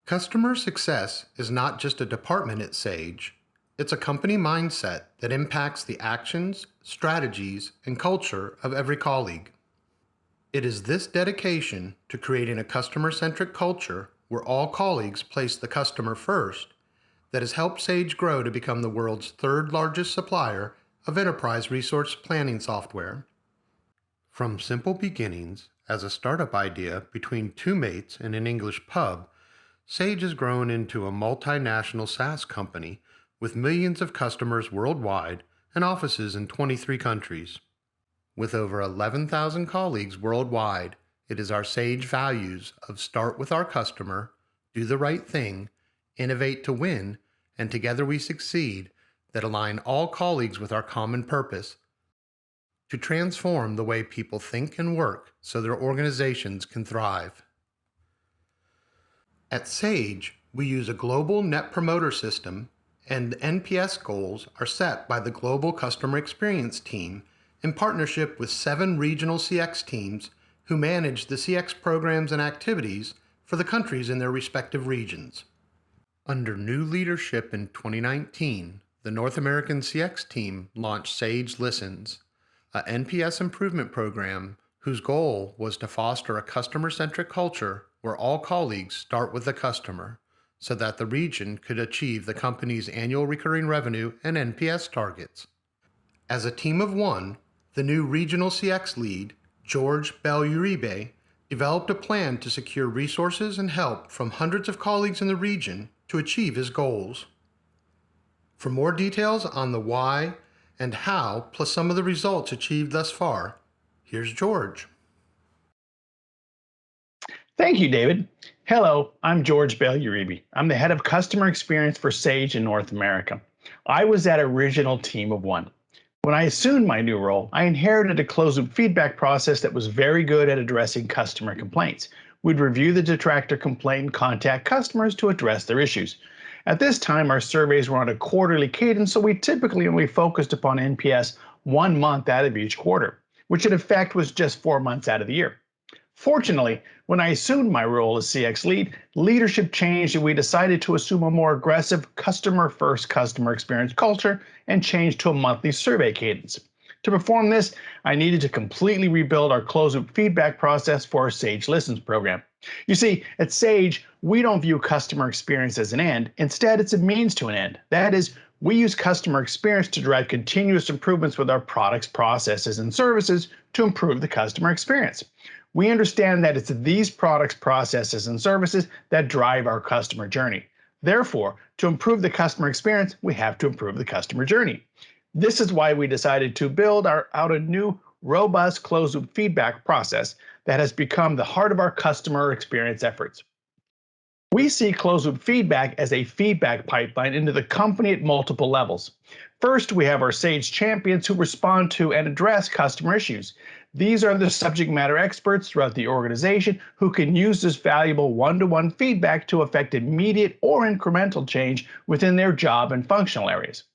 Customer success is not just a department at Sage, it's a company mindset that impacts the actions, strategies, and culture of every colleague. It is this dedication to creating a customer-centric culture where all colleagues place the customer first that has helped Sage grow to become the world's third largest supplier of enterprise resource planning software. From simple beginnings as a startup idea between two mates in an English pub, Sage has grown into a multinational SaaS company with millions of customers worldwide and offices in 23 countries. With over 11,000 colleagues worldwide, it is our Sage values of start with our customer, do the right thing, innovate to win, and together we succeed that align all colleagues with our common purpose to transform the way people think and work so their organizations can thrive. At Sage, we use a global Net Promoter System, and the NPS goals are set by the Global Customer Experience Team in partnership with 7 regional CX teams who manage the CX programs and activities for the countries in their respective regions. Under new leadership in 2019, the North American CX team launched Sage Listens, a NPS improvement program whose goal was to foster a customer-centric culture where all colleagues start with the customer so that the region could achieve the company's annual recurring revenue and NPS targets. As a team of one, the new regional CX lead, George Belluribe, developed a plan to secure resources and help from hundreds of colleagues in the region to achieve his goals. For more details on the why and how, plus some of the results achieved thus far, here's George. Thank you, David. Hello, I'm George Belluribe. I'm the head of customer experience for Sage in North America. I was that original team of one. When I assumed my new role, I inherited a closed-loop feedback process that was very good at addressing customer complaints. We'd review the detractor complaint and contact customers to address their issues. At this time, our surveys were on a quarterly cadence, so we typically only focused upon NPS 1 month out of each quarter, which in effect was just 4 months out of the year. Fortunately, when I assumed my role as CX lead, leadership changed and we decided to assume a more aggressive customer-first customer experience culture and change to a monthly survey cadence. To perform this, I needed to completely rebuild our closed-loop feedback process for our Sage Listens program. You see, at Sage, we don't view customer experience as an end. Instead, it's a means to an end. That is, we use customer experience to drive continuous improvements with our products, processes, and services to improve the customer experience. We understand that it's these products, processes, and services that drive our customer journey. Therefore, to improve the customer experience, we have to improve the customer journey. This is why we decided to build out a new, robust closed-loop feedback process that has become the heart of our customer experience efforts. We see closed-loop feedback as a feedback pipeline into the company at multiple levels. First, we have our Sage champions who respond to and address customer issues. These are the subject matter experts throughout the organization who can use this valuable one-to-one feedback to affect immediate or incremental change within their job and functional areas.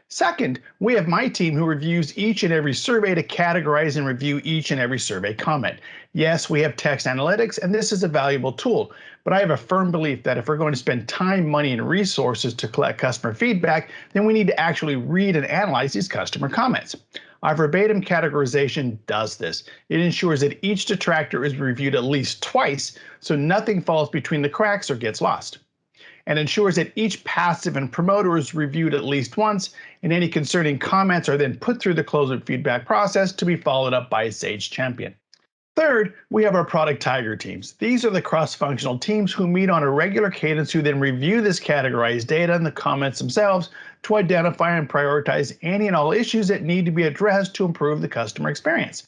Second, we have my team who reviews each and every survey to categorize and review each and every survey comment. Yes, we have text analytics, and this is a valuable tool, but I have a firm belief that if we're going to spend time, money, and resources to collect customer feedback, then we need to actually read and analyze these customer comments. Our verbatim categorization does this. It ensures that each detractor is reviewed at least twice, so nothing falls between the cracks or gets lost, and ensures that each passive and promoter is reviewed at least once, and any concerning comments are then put through the closed-loop feedback process to be followed up by a Sage champion. Third, we have our product tiger teams. These are the cross-functional teams who meet on a regular cadence who then review this categorized data and the comments themselves to identify and prioritize any and all issues that need to be addressed to improve the customer experience.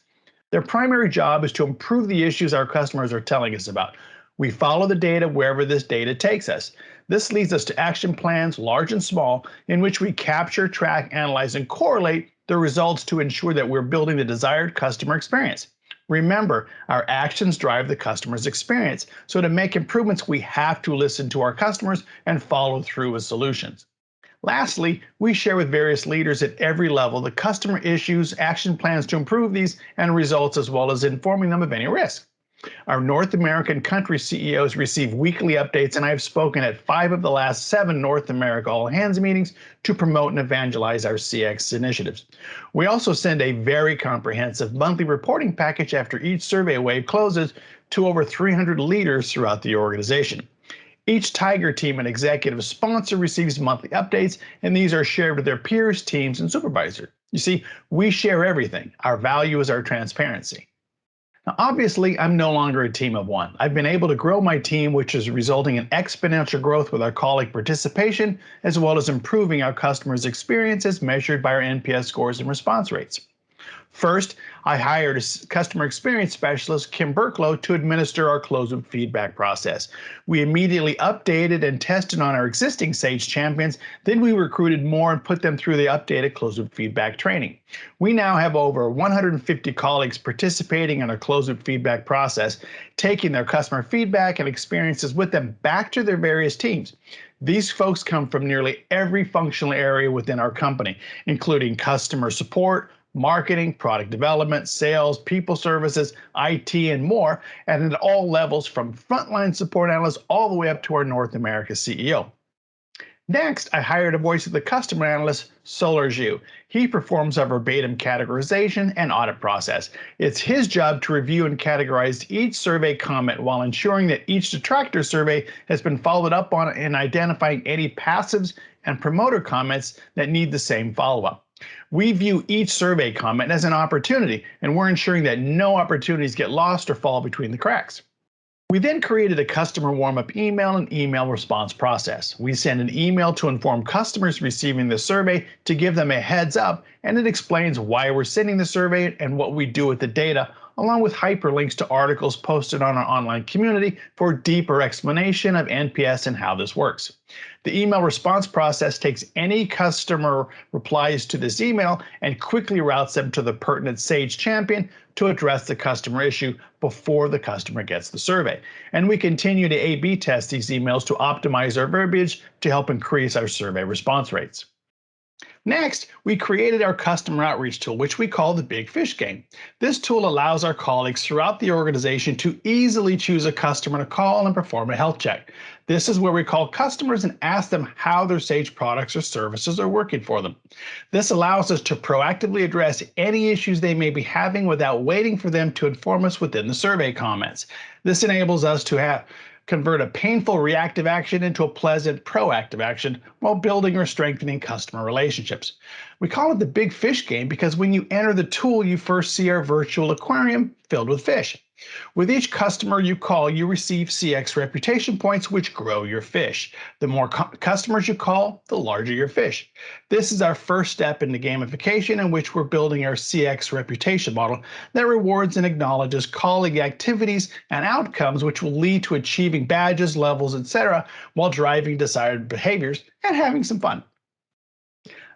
Their primary job is to improve the issues our customers are telling us about. We follow the data wherever this data takes us. This leads us to action plans, large and small, in which we capture, track, analyze, and correlate the results to ensure that we're building the desired customer experience. Remember, our actions drive the customer's experience, so to make improvements, we have to listen to our customers and follow through with solutions. Lastly, we share with various leaders at every level the customer issues, action plans to improve these, and results, as well as informing them of any risk. Our North American country CEOs receive weekly updates, and I've spoken at 5 of the last 7 North America all hands meetings to promote and evangelize our CX initiatives. We also send a very comprehensive monthly reporting package after each survey wave closes to over 300 leaders throughout the organization. Each Tiger team and executive sponsor receives monthly updates, and these are shared with their peers, teams, and supervisors. You see, we share everything. Our value is our transparency. Now, obviously, I'm no longer a team of one. I've been able to grow my team, which is resulting in exponential growth with our colleague participation, as well as improving our customers' experiences measured by our NPS scores and response rates. First, I hired a customer experience specialist, Kim Burklow, to administer our closed-loop feedback process. We immediately updated and tested on our existing Sage champions. Then we recruited more and put them through the updated closed-loop feedback training. We now have over 150 colleagues participating in our closed-loop feedback process, taking their customer feedback and experiences with them back to their various teams. These folks come from nearly every functional area within our company, including customer support, marketing, product development, sales, people services, IT, and more, and at all levels from frontline support analysts all the way up to our North America CEO. Next, I hired a voice of the customer analyst, Solar Zhu. He performs our verbatim categorization and audit process. It's his job to review and categorize each survey comment while ensuring that each detractor survey has been followed up on and identifying any passives and promoter comments that need the same follow-up. We view each survey comment as an opportunity, and we're ensuring that no opportunities get lost or fall between the cracks. We then created a customer warm-up email and email response process. We send an email to inform customers receiving the survey to give them a heads up, and it explains why we're sending the survey and what we do with the data, along with hyperlinks to articles posted on our online community for a deeper explanation of NPS and how this works. The email response process takes any customer replies to this email and quickly routes them to the pertinent Sage champion to address the customer issue before the customer gets the survey. And we continue to A/B test these emails to optimize our verbiage to help increase our survey response rates. Next, we created our customer outreach tool, which we call the Big Fish Game. This tool allows our colleagues throughout the organization to easily choose a customer to call and perform a health check. This is where we call customers and ask them how their Sage products or services are working for them. This allows us to proactively address any issues they may be having without waiting for them to inform us within the survey comments. This enables us to convert a painful reactive action into a pleasant proactive action while building or strengthening customer relationships. We call it the Big Fish Game because when you enter the tool, you first see our virtual aquarium filled with fish. With each customer you call, you receive CX reputation points, which grow your fish. The more customers you call, the larger your fish. This is our first step in the gamification in which we're building our CX reputation model that rewards and acknowledges colleague activities and outcomes, which will lead to achieving badges, levels, etc., while driving desired behaviors and having some fun.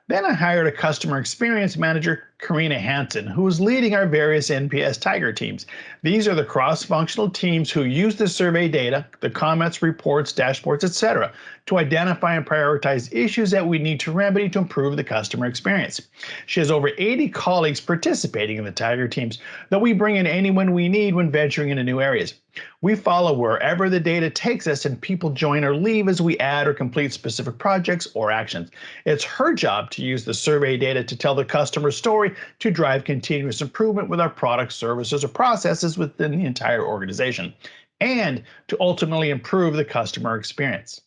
Then I hired a customer experience manager, Karina Hansen, who is leading our various NPS Tiger teams. These are the cross-functional teams who use the survey data, the comments, reports, dashboards, etc., to identify and prioritize issues that we need to remedy to improve the customer experience. She has over 80 colleagues participating in the Tiger teams, though we bring in anyone we need when venturing into new areas. We follow wherever the data takes us, and people join or leave as we add or complete specific projects or actions. It's her job to use the survey data to tell the customer story to drive continuous improvement with our products, services, or processes within the entire organization, and to ultimately improve the customer experience.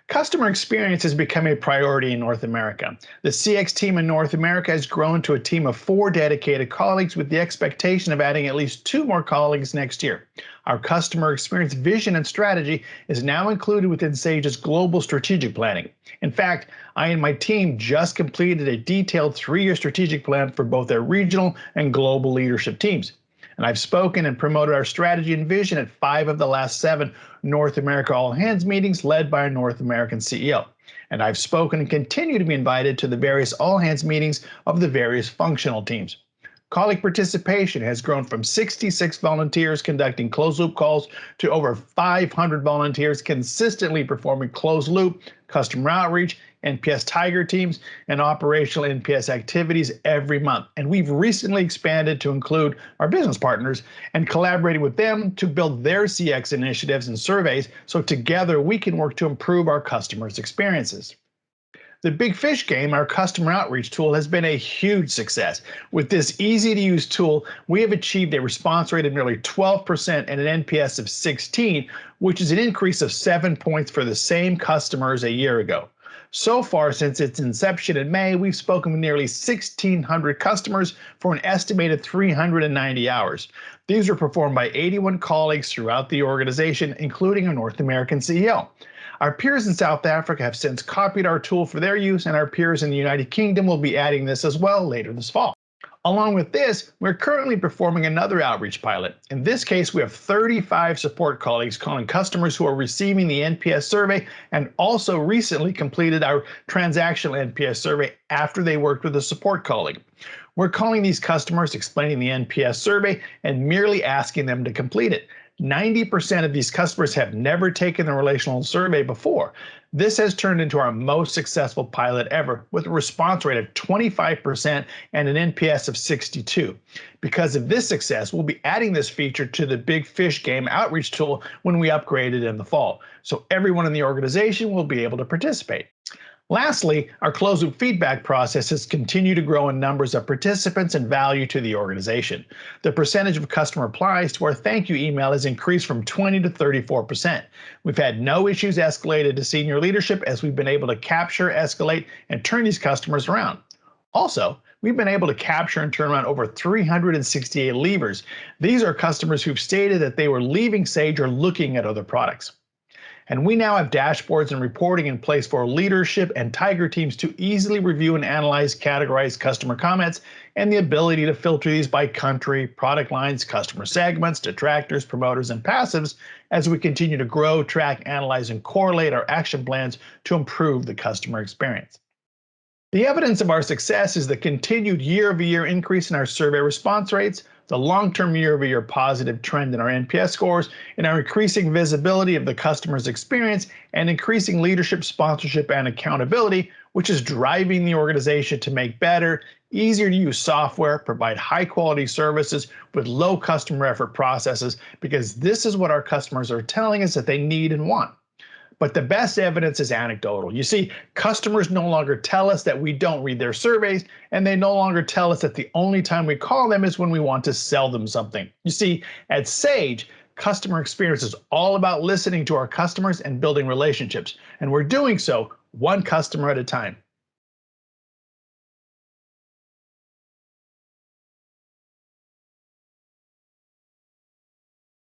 Customer experience has become a priority in North America. The CX team in North America has grown to a team of 4 dedicated colleagues with the expectation of adding at least 2 more colleagues next year. Our customer experience vision and strategy is now included within Sage's global strategic planning. In fact, I and my team just completed a detailed 3-year strategic plan for both our regional and global leadership teams. And I've spoken and promoted our strategy and vision at 5 of the last 7 North America All Hands meetings led by our North American CEO. And I've spoken and continue to be invited to the various All Hands meetings of the various functional teams. Colleague participation has grown from 66 volunteers conducting closed-loop calls to over 500 volunteers consistently performing closed-loop, customer outreach, NPS Tiger teams, and operational NPS activities every month. And we've recently expanded to include our business partners and collaborating with them to build their CX initiatives and surveys so together we can work to improve our customers' experiences. The Big Fish game, our customer outreach tool, has been a huge success. With this easy-to-use tool, we have achieved a response rate of nearly 12% and an NPS of 16, which is an increase of 7 points for the same customers a year ago. So far, since its inception in May, we've spoken with nearly 1,600 customers for an estimated 390 hours. These were performed by 81 colleagues throughout the organization, including our North American CEO. Our peers in South Africa have since copied our tool for their use, and our peers in the United Kingdom will be adding this as well later this fall. Along with this, we're currently performing another outreach pilot. In this case, we have 35 support colleagues calling customers who are receiving the NPS survey and also recently completed our transactional NPS survey after they worked with a support colleague. We're calling these customers, explaining the NPS survey, and merely asking them to complete it. 90% of these customers have never taken the relational survey before. This has turned into our most successful pilot ever, with a response rate of 25% and an NPS of 62. Because of this success, we'll be adding this feature to the Big Fish game outreach tool when we upgrade it in the fall, so everyone in the organization will be able to participate. Lastly, our closed-loop feedback process has continued to grow in numbers of participants and value to the organization. The percentage of customer replies to our thank you email has increased from 20 to 34%. We've had no issues escalated to senior leadership as we've been able to capture, escalate, and turn these customers around. Also, we've been able to capture and turn around over 368 leavers. These are customers who've stated that they were leaving Sage or looking at other products. And we now have dashboards and reporting in place for leadership and Tiger teams to easily review and analyze categorized customer comments, and the ability to filter these by country, product lines, customer segments, detractors, promoters, and passives as we continue to grow, track, analyze, and correlate our action plans to improve the customer experience. The evidence of our success is the continued year-over-year increase in our survey response rates, the long-term year-over-year positive trend in our NPS scores, and our increasing visibility of the customer's experience and increasing leadership, sponsorship, and accountability, which is driving the organization to make better, easier to use software, provide high-quality services with low customer effort processes, because this is what our customers are telling us that they need and want. But the best evidence is anecdotal. You see, customers no longer tell us that we don't read their surveys, and they no longer tell us that the only time we call them is when we want to sell them something. You see, at Sage, customer experience is all about listening to our customers and building relationships, and we're doing so one customer at a time.